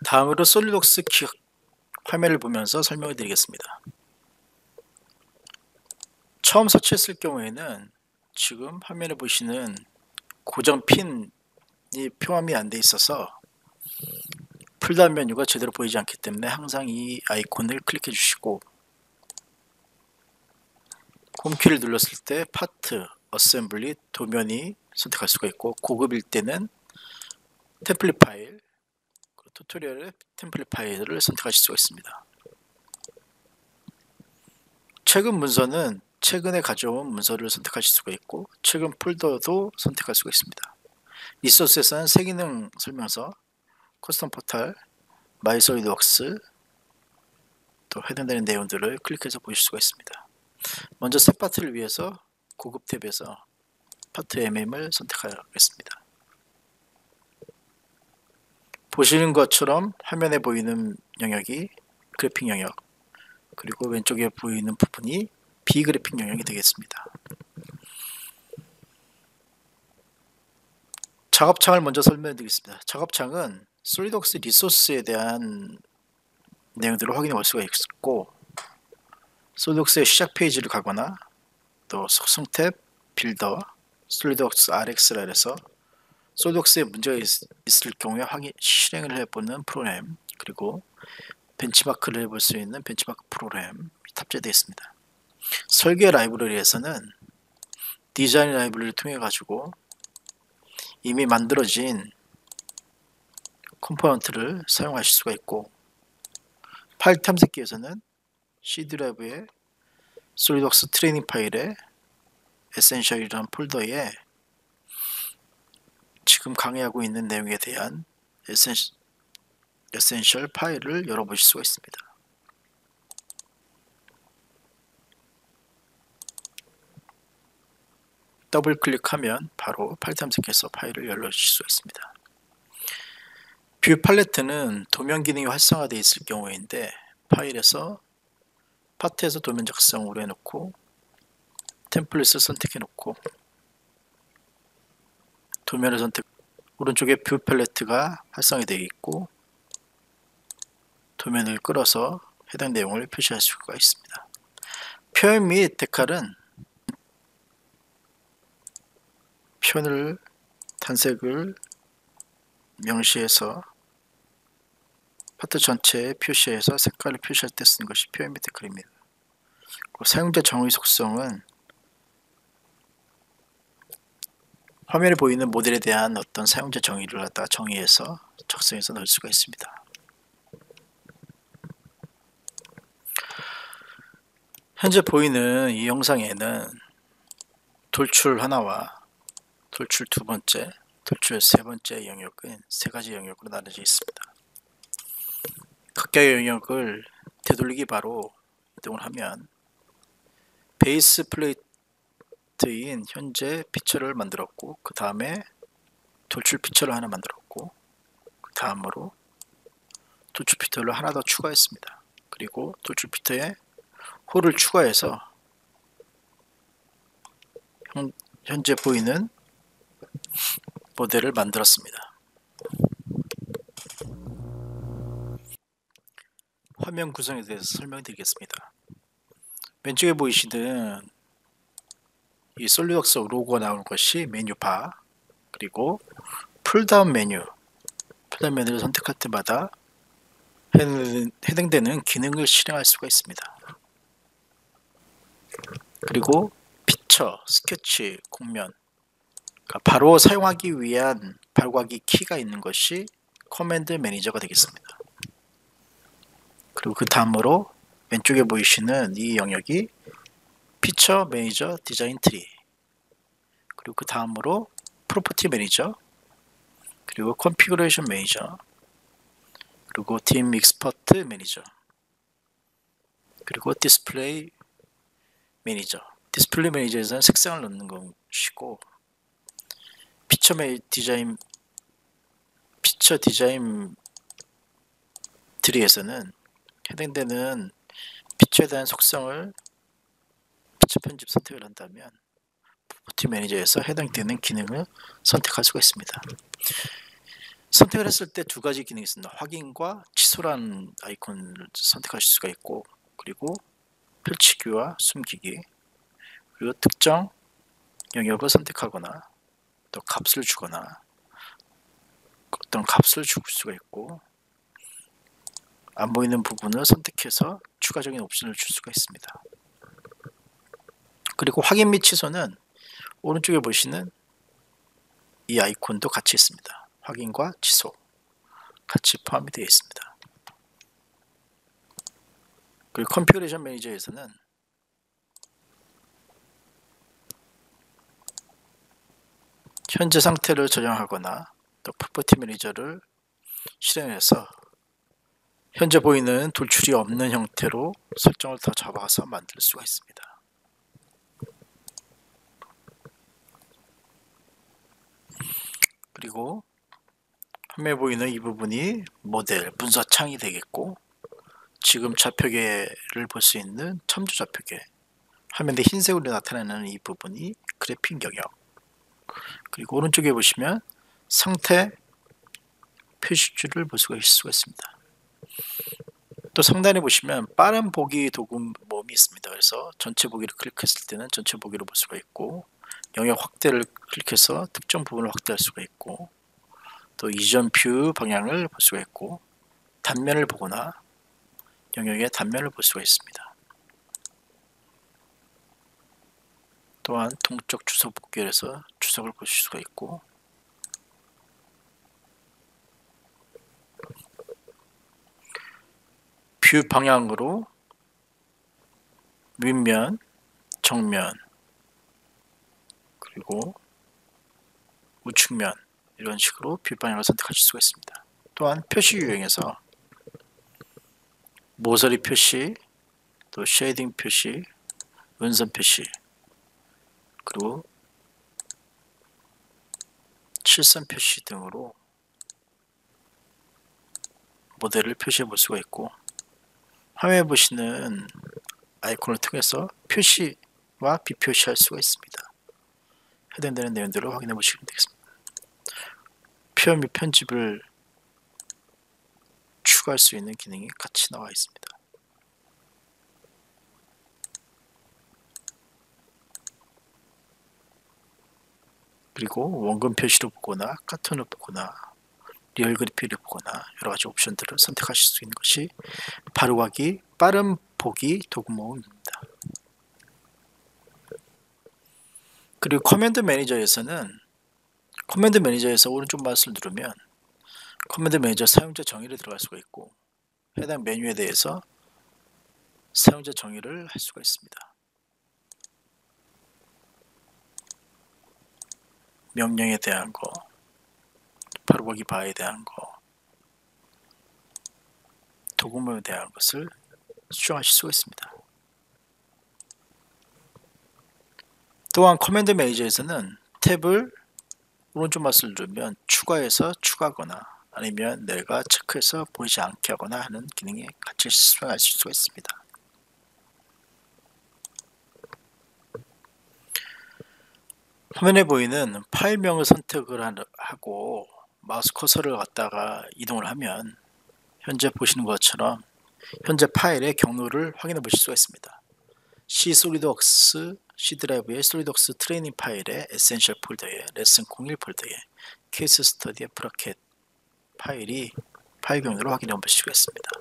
다음으로 솔리드웍스 화면을 보면서 설명을 드리겠습니다. 처음 설치했을 경우에는 지금 화면에 보시는 고정 핀이 표함이 안 돼 있어서 풀다운 메뉴가 제대로 보이지 않기 때문에 항상 이 아이콘을 클릭해 주시고 홈키를 눌렀을 때 파트, 어셈블리, 도면이 선택할 수가 있고 고급일 때는 템플릿 파일, 튜토리얼의 템플릿 파일을 선택하실 수가 있습니다. 최근 문서는 최근에 가져온 문서를 선택하실 수가 있고 최근 폴더도 선택할 수가 있습니다. 리소스에서는 새 기능 설명서, 커스텀 포탈, 마이 솔리드웍스 또 해당되는 내용들을 클릭해서 보실 수가 있습니다. 먼저 새 파트를 위해서 고급 탭에서 파트 MM을 선택하겠습니다. 보시는 것처럼 화면에 보이는 영역이 그래픽 영역, 그리고 왼쪽에 보이는 부분이 비그래픽 영역이 되겠습니다. 작업창을 먼저 설명드리겠습니다. 작업창은 솔리드웍스 리소스에 대한 내용들을 확인해 볼 수가 있고 솔리드웍스의 시작 페이지를 가거나 또 속성 탭, 빌더, 솔리드웍스 RX라 해서 솔리드웍스에 문제가 있을 경우에 실행을 해보는 프로그램, 그리고 벤치마크를 해볼 수 있는 벤치마크 프로그램이 탑재되어 있습니다. 설계 라이브러리에서는 디자인 라이브러리를 통해 가지고 이미 만들어진 컴포넌트를 사용하실 수가 있고 파일 탐색기에서는 C 드라이브의 솔리드웍스 트레이닝 파일에 에센셜이라는 폴더에 지금 강의하고 있는 내용에 대한 에센셜 파일을 열어보실 수가 있습니다. 더블 클릭하면 바로 파일 탐색해서 파일을 열어주실 수가 있습니다. 뷰 팔레트는 도면 기능이 활성화되어 있을 경우인데 파일에서 파트에서 도면 작성으로 해놓고 템플릿을 선택해 놓고 도면을 오른쪽에 뷰 팔레트가 활성화되어 있고 도면을 끌어서 해당 내용을 표시할 수가 있습니다. 표현 및 데칼은 표현을 탄색을 명시해서 파트 전체에 표시해서 색깔을 표시할 때 쓰는 것이 표현 및 데칼입니다. 사용자 정의 속성은 화면에 보이는 모델에 대한 어떤 사용자 정의를 갖다가 정의해서 작성해서 넣을 수가 있습니다. 현재 보이는 이 영상에는 돌출 하나와 돌출 두 번째, 돌출 세 번째 영역은 세 가지 영역으로 나눠져 있습니다. 각각의 영역을 되돌리기 바로 이동을 하면 베이스 플레이트인 현재 피처를 만들었고 그 다음에 돌출 피처를 하나 만들었고 그 다음으로 돌출 피처를 하나 더 추가했습니다. 그리고 돌출 피처에 홀을 추가해서 현재 보이는 모델을 만들었습니다. 화면 구성에 대해서 설명드리겠습니다. 왼쪽에 보이시는 이 솔리드웍스 로고가 나오는 것이 메뉴바, 그리고 풀다운 메뉴를 선택할 때마다 해당되는 기능을 실행할 수가 있습니다. 그리고 피처, 스케치, 공면, 바로 사용하기 위한 발광기 키가 있는 것이 커맨드 매니저가 되겠습니다. 그리고 그 다음으로 왼쪽에 보이시는 이 영역이 피처 매니저 디자인 트리, 그리고 그 다음으로 프로퍼티 매니저, 그리고 컨피그레이션 매니저, 그리고 팀 익스퍼트 매니저, 그리고 디스플레이 매니저. 디스플레이 매니저에서는 색상을 넣는 것이고 피처 디자인 트리에서는 해당되는 피처에 대한 속성을 피처 편집 선택을 한다면 프로퍼티 매니저에서 해당되는 기능을 선택할 수가 있습니다. 선택을 했을 때 두 가지 기능이 있습니다. 확인과 취소라는 아이콘을 선택하실 수가 있고, 그리고 펼치기와 숨기기, 그리고 특정 영역을 선택하거나 또 값을 주거나 어떤 값을 줄 수가 있고, 안 보이는 부분을 선택해서 추가적인 옵션을 줄 수가 있습니다. 그리고 확인 및 취소는 오른쪽에 보시는 이 아이콘도 같이 있습니다. 확인과 취소 같이 포함이 되어 있습니다. 그리고 컨피그레이션 매니저에서는 현재 상태를 저장하거나 또 프로퍼티 매니저를 실행해서 현재 보이는 돌출이 없는 형태로 설정을 더 잡아서 만들 수가 있습니다. 그리고 화면에 보이는 이 부분이 모델, 문서 창이 되겠고, 지금 좌표계를 볼 수 있는 첨부 좌표계, 화면에 흰색으로 나타나는 이 부분이 그래픽 영역, 그리고 오른쪽에 보시면 상태 표시줄을 볼 수가 있습니다. 또 상단에 보시면 빠른 보기 도구 모음이 있습니다. 그래서 전체 보기를 클릭했을 때는 전체 보기를 볼 수가 있고, 영역 확대를 클릭해서 특정 부분을 확대할 수가 있고, 또 이전 뷰 방향을 볼 수가 있고, 단면을 보거나 영역의 단면을 볼 수가 있습니다. 또한 동적 주석 복귀해서 주석을 보실 수가 있고, 뷰 방향으로 윗면, 정면, 그리고 우측면 이런 식으로 뷰 방향을 선택하실 수가 있습니다. 또한 표시 유형에서 모서리 표시, 또 쉐이딩 표시, 은선 표시, 그리고 칠선 표시 등으로 모델을 표시해 볼 수가 있고, 화면에 보시는 아이콘을 통해서 표시와 비표시할 수가 있습니다. 해당되는 내용들을 확인해 보시면 되겠습니다. 표현 및 편집을 추가할 수 있는 기능이 같이 나와 있습니다. 그리고 원금 표시를 보거나 카툰을 보거나 리얼 그래픽을 보거나 여러가지 옵션들을 선택하실 수 있는 것이 바로가기 빠른 보기 도구 모음입니다. 그리고 커맨드 매니저에서는 커맨드 매니저에서 오른쪽 마우스를 누르면 커맨드 매니저 사용자 정의를 들어갈 수가 있고, 해당 메뉴에 대해서 사용자 정의를 할 수가 있습니다. 명령에 대한 거, 바로가기 바에 대한 거, 도구모에 대한 것을 수정하실 수가 있습니다. 또한 커맨드 매니저에서는 탭을 오른쪽 마우스를 누르면 추가해서 추가하거나 아니면 내가 체크해서 보이지 않게 하거나 하는 기능이 같이 수행하실 수가 있습니다. 화면에 보이는 파일명을 선택을 하고 마우스 커서를 갖다가 이동을 하면 현재 보시는 것처럼 현재 파일의 경로를 확인해 보실 수가 있습니다. C 솔리드웍스 C 드라이브의 솔리드웍스 트레이닝 파일의 에센셜 폴더에 레슨 01 폴더에 케이스 스터디의 브라켓 파일이 파일 경로를 확인해 보실 수가 있습니다.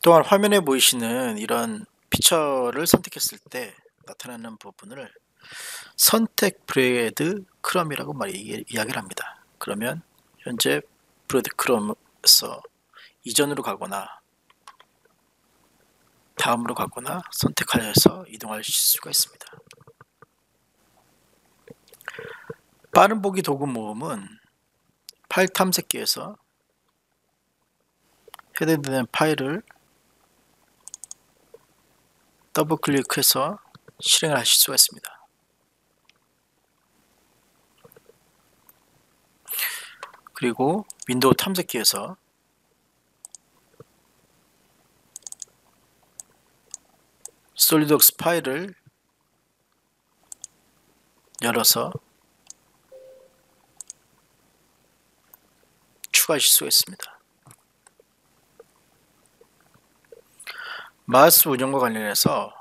또한 화면에 보이시는 이런 피처를 선택했을 때 나타나는 부분을 선택 브레드 크롬이라고 이야기를 합니다. 그러면 현재 브레드 크롬에서 이전으로 가거나 다음으로 가거나 선택하여서 이동하실 수가 있습니다. 빠른 보기 도구 모음은 파일 탐색기에서 해당되는 파일을 더블 클릭해서 실행을 하실 수가 있습니다. 그리고 윈도우 탐색기에서 솔리드웍스 파일을 열어서 추가하실 수가 있습니다. 마우스 운영과 관련해서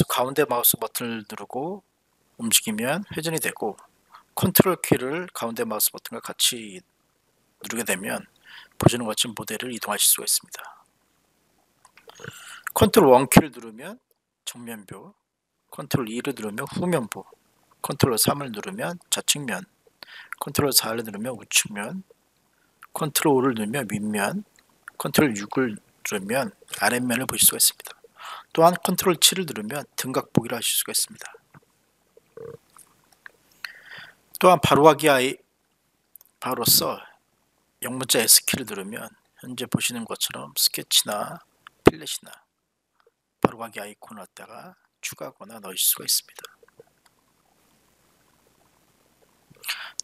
가운데 마우스 버튼을 누르고 움직이면 회전이 되고, 컨트롤 키를 가운데 마우스 버튼과 같이 누르게 되면 보시는 것처럼 모델을 이동하실 수가 있습니다. 컨트롤 1 키를 누르면 정면뷰, 컨트롤 2를 누르면 후면부, 컨트롤 3을 누르면 좌측면, 컨트롤 4를 누르면 우측면, 컨트롤 5를 누르면 윗면, 컨트롤 6을 누르면 아랫면을 보실 수가 있습니다. 또한 컨트롤 7을 누르면 등각 보기를 하실 수가 있습니다. 또한 바로서 영문자 S키를 누르면 현재 보시는 것처럼 스케치나 필렛이나 바로가기 아이콘을 갖다가 추가하거나 넣으실 수가 있습니다.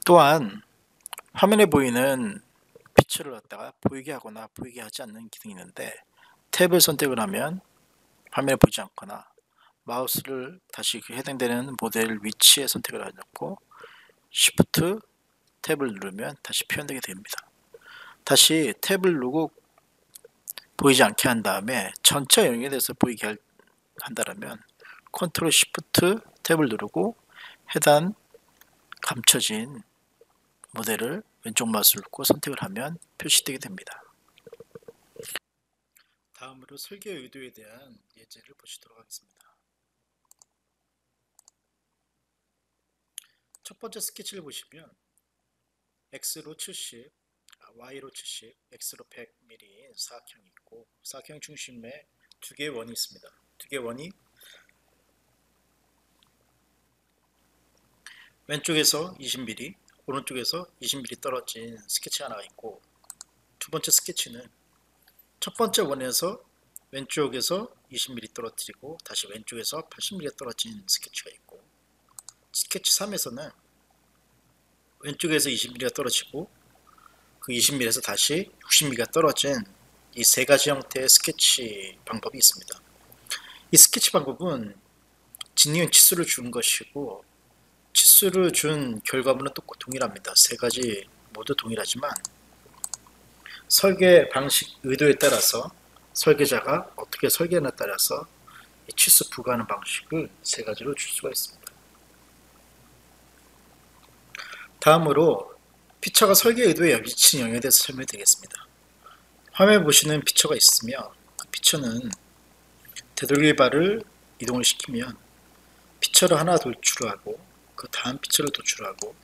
또한 화면에 보이는 피처를 갖다가 보이게 하거나 보이게 하지 않는 기능이 있는데, 탭을 선택을 하면 화면에 보이지 않거나, 마우스를 다시 해당되는 모델 위치에 선택을 하고 Shift 탭을 누르면 다시 표현되게 됩니다. 다시 탭을 누르고 보이지 않게 한 다음에 전체 영역에 대해서 보이게 한다면 컨트롤 Shift 탭을 누르고 해당 감춰진 모델을 왼쪽 마우스를 누르고 선택을 하면 표시되게 됩니다. 다음으로 설계 의도에 대한 예제를 보시도록 하겠습니다. 첫 번째 스케치를 보시면 X로 70, Y로 70, X로 100mm인 사각형이 있고, 사각형 중심에 두 개의 원이 있습니다. 두 개의 원이 왼쪽에서 20mm, 오른쪽에서 20mm 떨어진 스케치가 하나 있고, 두 번째 스케치는 첫 번째 원에서 왼쪽에서 20mm 떨어뜨리고 다시 왼쪽에서 80mm 떨어진 스케치가 있고, 스케치 3에서는 왼쪽에서 20mm가 떨어지고 그 20mm에서 다시 60mm가 떨어진 이 세 가지 형태의 스케치 방법이 있습니다. 이 스케치 방법은 진이은 치수를 주는 것이고, 치수를 준 결과물은 동일합니다. 세 가지 모두 동일하지만 설계 방식 의도에 따라서 설계자가 어떻게 설계하느냐에 따라서 이 치수 부과하는 방식을 세 가지로 줄 수가 있습니다. 다음으로 피처가 설계 의도에 미치는 영향에 대해서 설명드리겠습니다. 화면에 보시는 피처가 있으며, 그 피처는 되돌리바를 이동을 시키면 피처를 하나 도출하고 그 다음 피처를 도출하고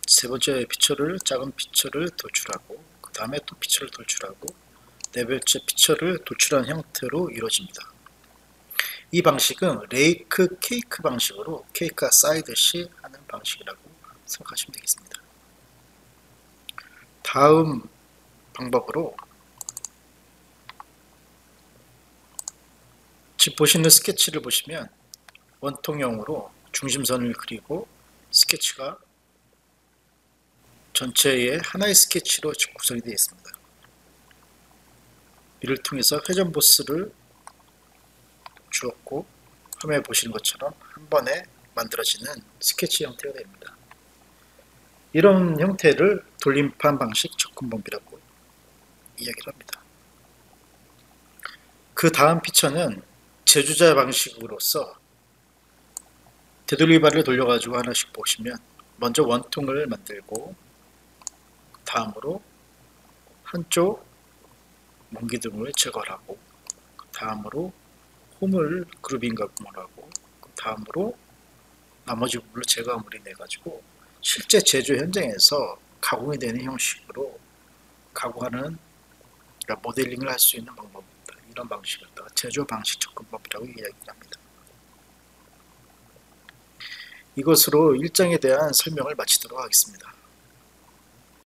세 번째 피처를 작은 피처를 도출하고 그 다음에 또 피처를 도출하고 네 번째 피처를 도출한 형태로 이루어집니다. 이 방식은 레이크 케이크 방식으로 케이크가 쌓이듯이 하는 방식이라고 생각하시면 되겠습니다. 다음 방법으로 지금 보시는 스케치를 보시면 원통형으로 중심선을 그리고 스케치가 전체의 하나의 스케치로 구성이 되어 있습니다. 이를 통해서 회전 보스를 주었고, 화면에 보시는 것처럼 한 번에 만들어지는 스케치 형태가 됩니다. 이런 형태를 돌림판 방식 접근법이라고 이야기를 합니다. 그 다음 피처는 제조자 방식으로서 되돌리바를 돌려가지고 하나씩 보시면 먼저 원통을 만들고, 다음으로 한쪽 몽기둥을 제거하고, 다음으로 홈을 그루빙 가공을 하고, 다음으로 나머지 부분을 제거물이 내가지고 실제 제조 현장에서 가공이 되는 형식으로 가공하는, 그러니까 모델링을 할 수 있는 방법입니다. 이런 방식을 제조 방식 접근법이라고 이야기합니다. 이것으로 1장에 대한 설명을 마치도록 하겠습니다.